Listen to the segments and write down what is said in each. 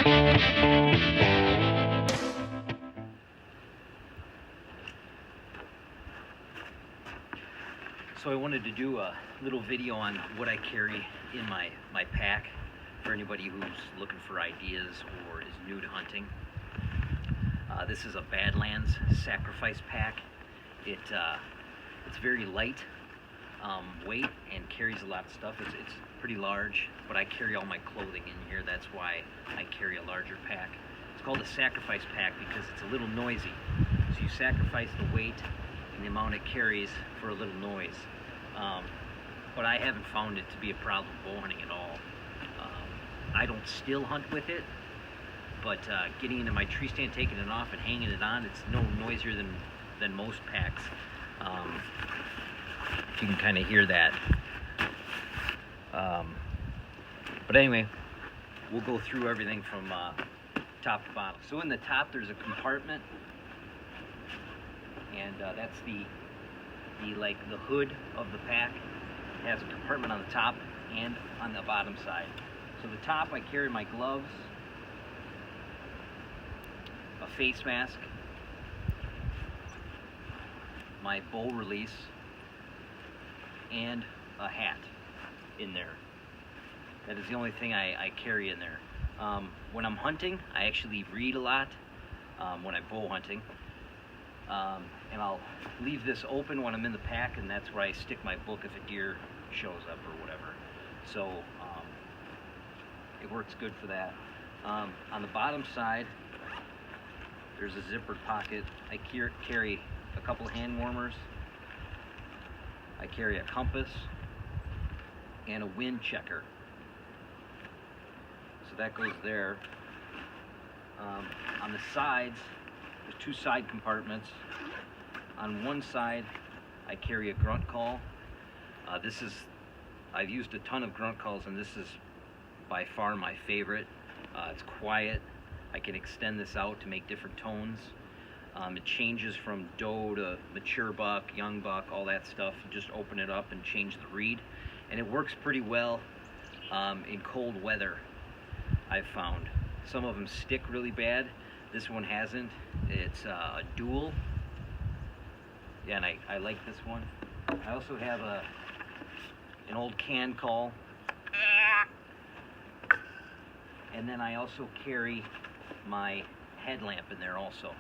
So I wanted to do a little video on what I carry in my pack for anybody who's looking for ideas or is new to hunting. This is a Badlands sacrifice pack. It's very light weight and carries a lot of stuff. It's pretty large, but I carry all my clothing in here. That's why I carry a larger pack. It's called a sacrifice pack because it's a little noisy. So you sacrifice the weight and the amount it carries for a little noise. But I haven't found it to be a problem bow hunting at all. I don't still hunt with it, but getting into my tree stand, taking it off and hanging it on, it's no noisier than most packs. If you can kind of hear that. But anyway, we'll go through everything from top to bottom. So in the top there's a compartment, and that's the hood of the pack. It has a compartment on the top and on the bottom side. So the top, I carry my gloves, a face mask, my bow release, and a hat in there. That is the only thing I carry in there. When I'm hunting, I actually read a lot when I'm bow hunting. And I'll leave this open when I'm in the pack, and that's where I stick my book if a deer shows up or whatever. So it works good for that. On the bottom side, there's a zippered pocket. I carry a couple hand warmers. I carry a compass and a wind checker. So that goes there. On the sides, there's two side compartments. On one side, I carry a grunt call. I've used a ton of grunt calls, and this is by far my favorite. It's quiet. I can extend this out to make different tones. It changes from doe to mature buck, young buck, all that stuff. You just open it up and change the reed. And it works pretty well in cold weather, I've found. Some of them stick really bad. This one hasn't. It's a dual. Yeah, and I like this one. I also have an old can call. And then I also carry my headlamp in there also.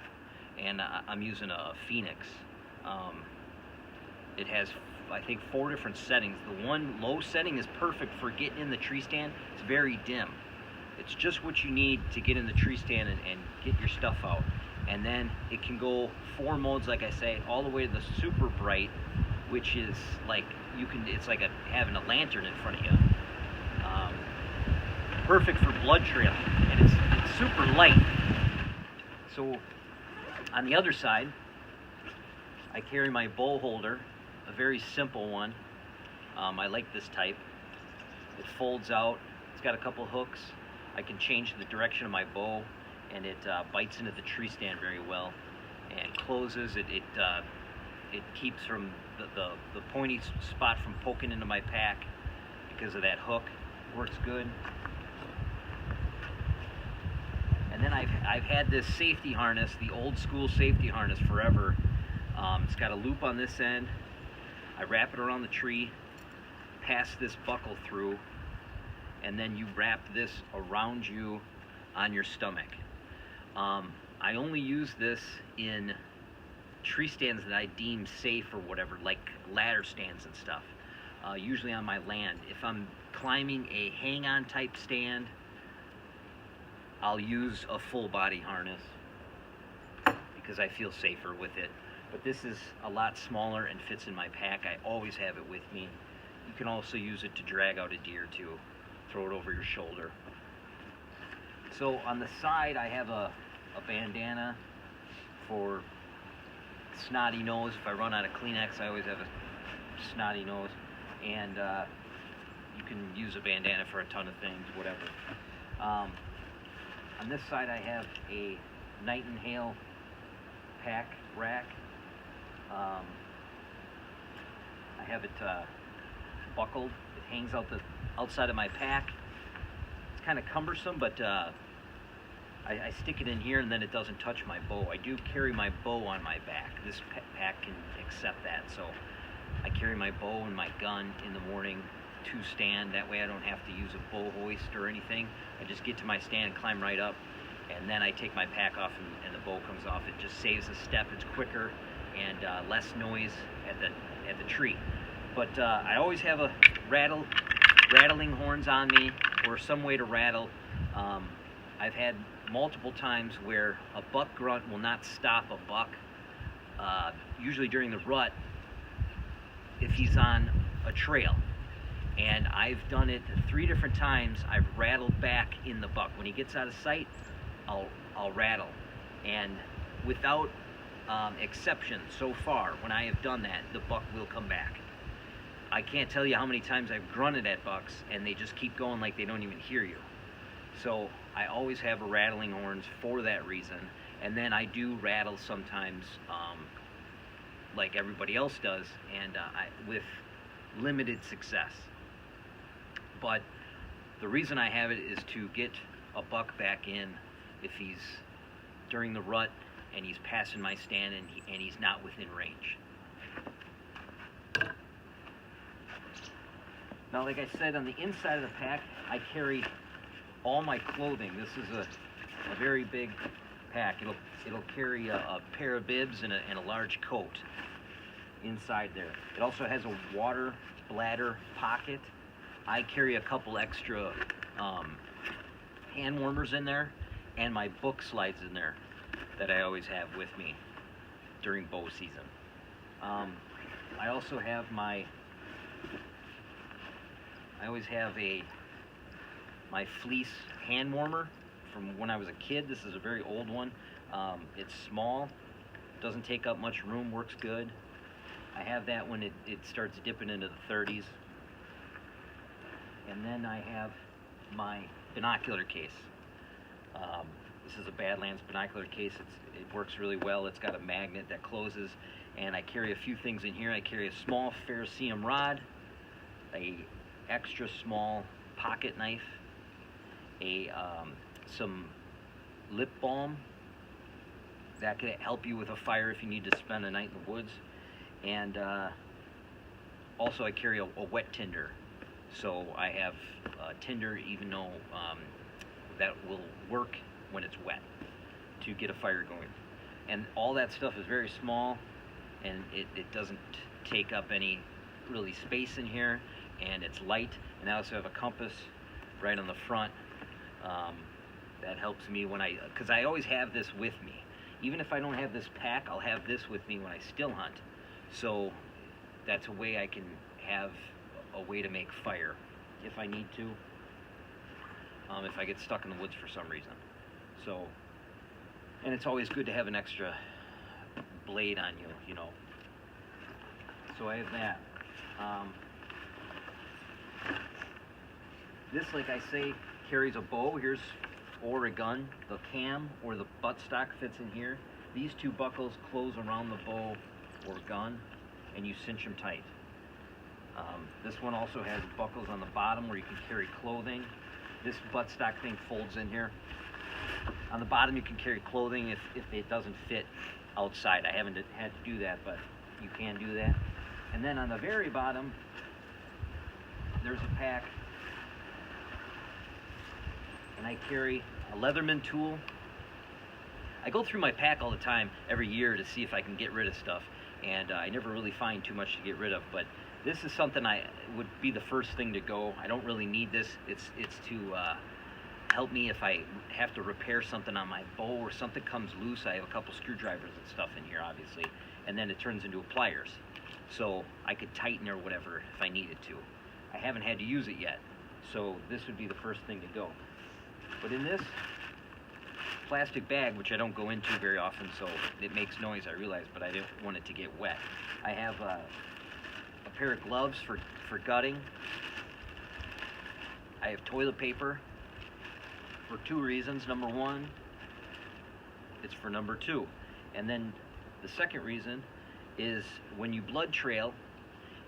And I'm using a Phoenix. It has, I think, 4 different settings. The one low setting is perfect for getting in the tree stand. It's very dim. It's just what you need to get in the tree stand and get your stuff out. And then it can go 4 modes, like I say, all the way to the super bright, which is like it's like having a lantern in front of you. Perfect for blood trail, and it's super light. So on the other side, I carry my bow holder, a very simple one. I like this type. It folds out. It's got a couple hooks. I can change the direction of my bow, and it bites into the tree stand very well, and closes. It keeps from the pointy spot from poking into my pack because of that hook. Works good. And then I've had this safety harness, the old school safety harness, forever. It's got a loop on this end. I wrap it around the tree, pass this buckle through, and then you wrap this around you on your stomach. I only use this in tree stands that I deem safe or whatever, like ladder stands and stuff, usually on my land. If I'm climbing a hang-on type stand, I'll use a full body harness because I feel safer with it. But this is a lot smaller and fits in my pack. I always have it with me. You can also use it to drag out a deer too. Throw it over your shoulder. So on the side, I have a bandana for snotty nose. If I run out of Kleenex, I always have a snotty nose. And you can use a bandana for a ton of things, whatever. On this side, I have a Night and Hail pack rack. I have it buckled. It hangs out the outside of my pack. It's kind of cumbersome, but I stick it in here, and then it doesn't touch my bow. I do carry my bow on my back. This pack can accept that, so I carry my bow and my gun in the morning to stand. That way I don't have to use a bow hoist or anything. I just get to my stand, climb right up, and then I take my pack off, and the bow comes off. It just saves a step. It's quicker and less noise at the tree. But I always have a rattling horns on me, or some way to rattle. I've had multiple times where a buck grunt will not stop a buck, usually during the rut, if he's on a trail. And I've done it 3 different times. I've rattled back in the buck. When he gets out of sight, I'll rattle. And without exception so far, when I have done that, the buck will come back. I can't tell you how many times I've grunted at bucks and they just keep going like they don't even hear you. So I always have a rattling horns for that reason. And then I do rattle sometimes, like everybody else does, and with limited success. But the reason I have it is to get a buck back in if he's during the rut and he's passing my stand and he's not within range. Now, like I said, on the inside of the pack, I carry all my clothing. This is a very big pack. It'll carry a pair of bibs and a large coat inside there. It also has a water bladder pocket. I carry a couple extra hand warmers in there, and my book slides in there that I always have with me during bow season. I also have I always have my fleece hand warmer from when I was a kid. This is a very old one. It's small, doesn't take up much room, works good. I have that when it starts dipping into the 30s. And then I have my binocular case. This is a Badlands binocular case. It works really well. It's got a magnet that closes, and I carry a few things in here. I carry a small ferrocerium rod, a extra small pocket knife, some lip balm that could help you with a fire if you need to spend a night in the woods, and also I carry a wet tinder. So I have tinder, even though that will work when it's wet, to get a fire going. And all that stuff is very small, and it doesn't take up any really space in here, and it's light. And I also have a compass right on the front that helps me because I always have this with me. Even if I don't have this pack, I'll have this with me when I still hunt. So that's a way I can have a way to make fire if I need to, if I get stuck in the woods for some reason. So, and it's always good to have an extra blade on you, you know. So I have that. This, like I say, carries a bow. Or a gun. The cam or the buttstock fits in here. These 2 buckles close around the bow or gun, and you cinch them tight. This one also has buckles on the bottom where you can carry clothing. This buttstock thing folds in here. On the bottom you can carry clothing if it doesn't fit outside. I haven't had to do that, but you can do that. And then on the very bottom, there's a pack, and I carry a Leatherman tool. I go through my pack all the time every year to see if I can get rid of stuff, and I never really find too much to get rid of, but this is something would be the first thing to go. I don't really need this. It's to help me if I have to repair something on my bow or something comes loose. I have a couple screwdrivers and stuff in here, obviously, and then it turns into pliers. So I could tighten or whatever if I needed to. I haven't had to use it yet, so this would be the first thing to go. But in this plastic bag, which I don't go into very often, so it makes noise, I realize, but I didn't want it to get wet. I have a pair of gloves for gutting. I have toilet paper for 2 reasons. Number 1, it's for number 2. And then the second reason is when you blood trail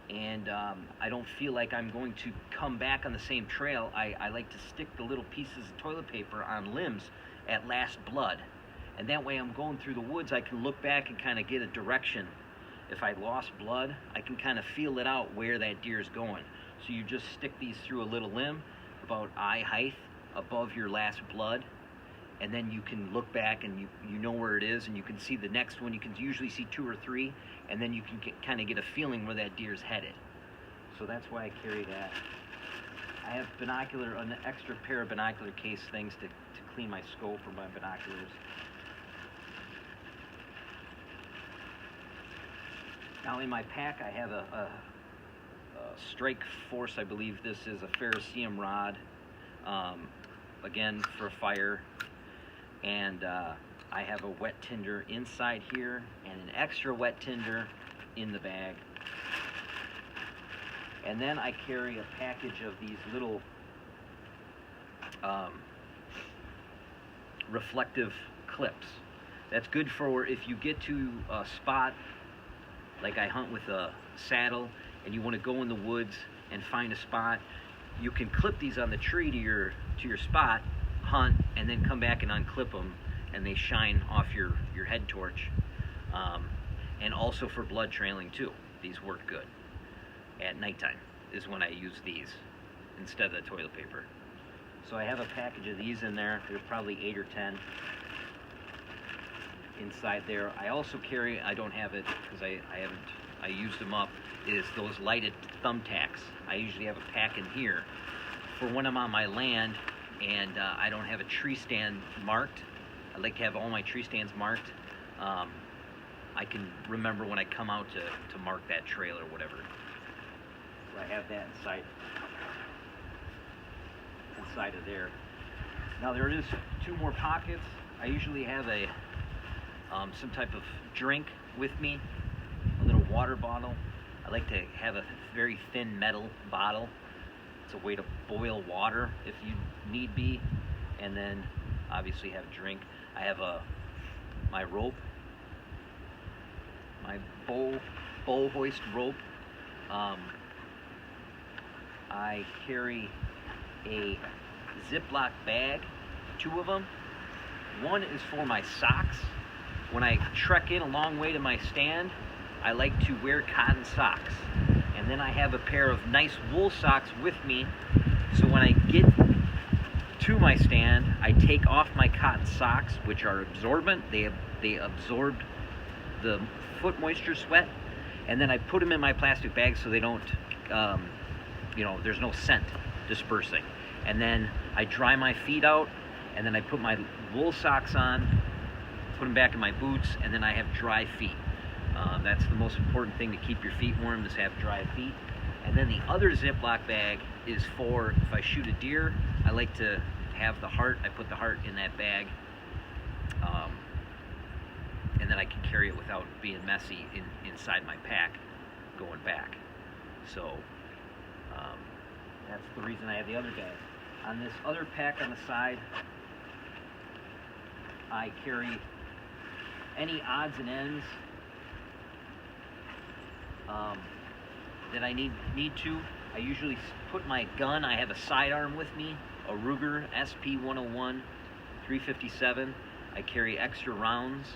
and I don't feel like I'm going to come back on the same trail, I like to stick the little pieces of toilet paper on limbs at last blood. And that way I'm going through the woods, I can look back and kind of get a direction. If I lost blood, I can kind of feel it out where that deer is going. So you just stick these through a little limb about eye height above your last blood, and then you can look back and you know where it is, and you can see the next one. You can usually see 2 or 3, and then you can kind of get a feeling where that deer's headed. So that's why I carry that. I have an extra pair of binocular case things to clean my scope or my binoculars. Now in my pack I have a Strike Force, I believe this is a ferrocerium rod, again for fire, and I have a wet tinder inside here and an extra wet tinder in the bag. And then I carry a package of these little reflective clips. That's good for if you get to a spot, like I hunt with a saddle, and you want to go in the woods and find a spot, you can clip these on the tree to your spot, hunt, and then come back and unclip them, and they shine off your head torch. And also for blood trailing too. These work good. At nighttime is when I use these instead of the toilet paper. So I have a package of these in there. There's probably 8 or 10 inside there. I also carry, I don't have it because I used them up, is those lighted thumbtacks. I usually have a pack in here for when I'm on my land and I don't have a tree stand marked. I like to have all my tree stands marked. I can remember when I come out to mark that trail or whatever. So I have that inside of there. Now there is 2 more pockets. I usually have some type of drink with me, a little water bottle. I like to have a very thin metal bottle. It's a way to boil water if you need be, and then obviously have a drink. I have my rope, my bow hoist rope. I carry a Ziploc bag, 2 of them. One is for my socks. When I trek in a long way to my stand, I like to wear cotton socks. And then I have a pair of nice wool socks with me, so when I get to my stand, I take off my cotton socks, which are absorbent. They absorb the foot moisture sweat, and then I put them in my plastic bag so they don't, there's no scent dispersing. And then I dry my feet out, and then I put my wool socks on, put them back in my boots, and then I have dry feet. That's the most important thing to keep your feet warm, is have dry feet. And then the other Ziploc bag is for if I shoot a deer, I like to have the heart. I put the heart in that bag, and then I can carry it without being messy inside my pack going back. So that's the reason I have the other bag. On this other pack on the side, I carry any odds and ends that I need to. I usually put my gun, I have a sidearm with me, a Ruger SP-101 357. I carry extra rounds,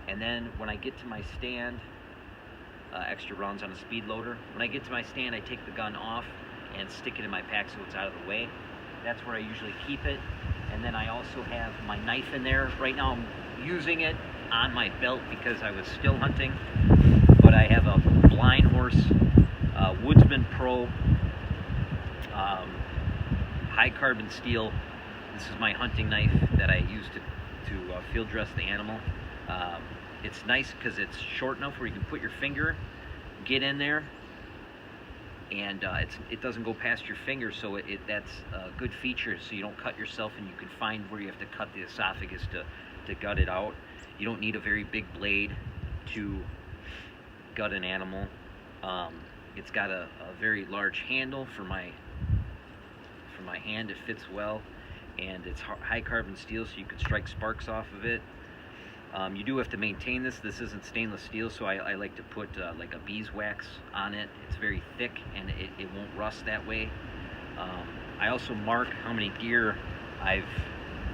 and then when I get to my stand, extra rounds on a speed loader. When I get to my stand, I take the gun off and stick it in my pack so it's out of the way. That's where I usually keep it. And then I also have my knife in there. Right now I'm using it on my belt because I was still hunting, but I have a Blind Horse Woodsman Pro high carbon steel. This is my hunting knife that I use to field dress the animal. It's nice because it's short enough where you can put your finger, get in there, and it doesn't go past your finger, so that's a good feature, so you don't cut yourself, and you can find where you have to cut the esophagus to gut it out. You don't need a very big blade to gut an animal. It's got a very large handle for my hand. It fits well, and it's high carbon steel, so you can strike sparks off of it. You do have to maintain this. This isn't stainless steel, so I like to put like a beeswax on it. It's very thick and it won't rust that way. I also mark how many deer I've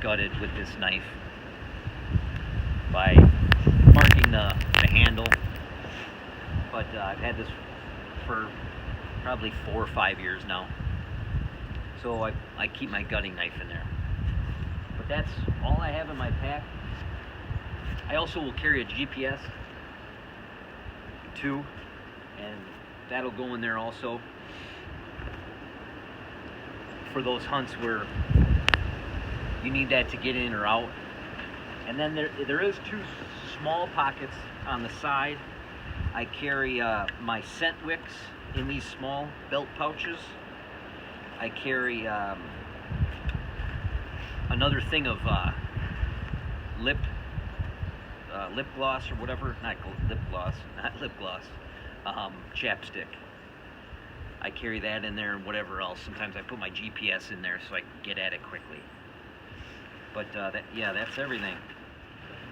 gutted with this knife by marking the handle. But I've had this for probably 4 or 5 years now. So I keep my gutting knife in there. But that's all I have in my pack. I also will carry a GPS too, and that'll go in there also for those hunts where you need that to get in or out. And then there is 2 small pockets on the side. I carry my scent wicks in these small belt pouches. I carry another thing of lip gloss or whatever, not lip gloss, chapstick. I carry that in there and whatever else. Sometimes I put my GPS in there so I can get at it quickly. But that's everything.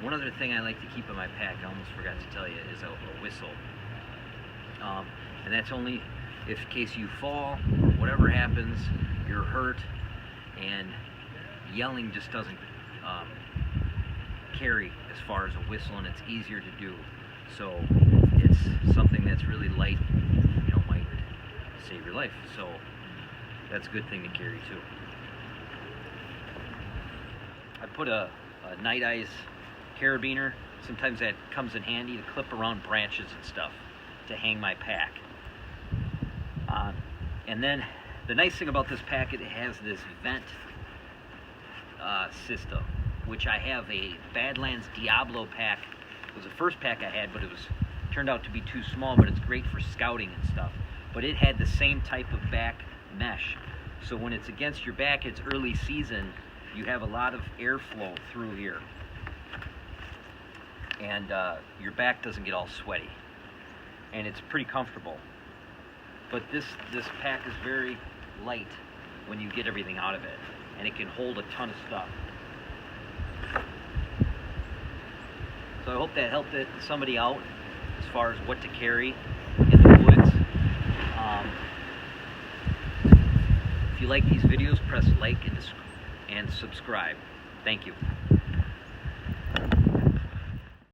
One other thing I like to keep in my pack, I almost forgot to tell you, is a whistle. And that's only if in case you fall or whatever happens, you're hurt, and yelling just doesn't carry as far as a whistle, and it's easier to do. So it's something that's really light, might save your life. So that's a good thing to carry too. I put a Night Eyes Carabiner. Sometimes that comes in handy to clip around branches and stuff to hang my pack. And then the nice thing about this pack, it has this vent system, which I have a Badlands Diablo pack. It was the first pack I had, but it turned out to be too small, but it's great for scouting and stuff. But it had the same type of back mesh. So when it's against your back, it's early season, you have a lot of airflow through here. And your back doesn't get all sweaty. And it's pretty comfortable. But this pack is very light when you get everything out of it. And it can hold a ton of stuff. So I hope that helped somebody out as far as what to carry in the woods. If you like these videos, press like and subscribe. Thank you.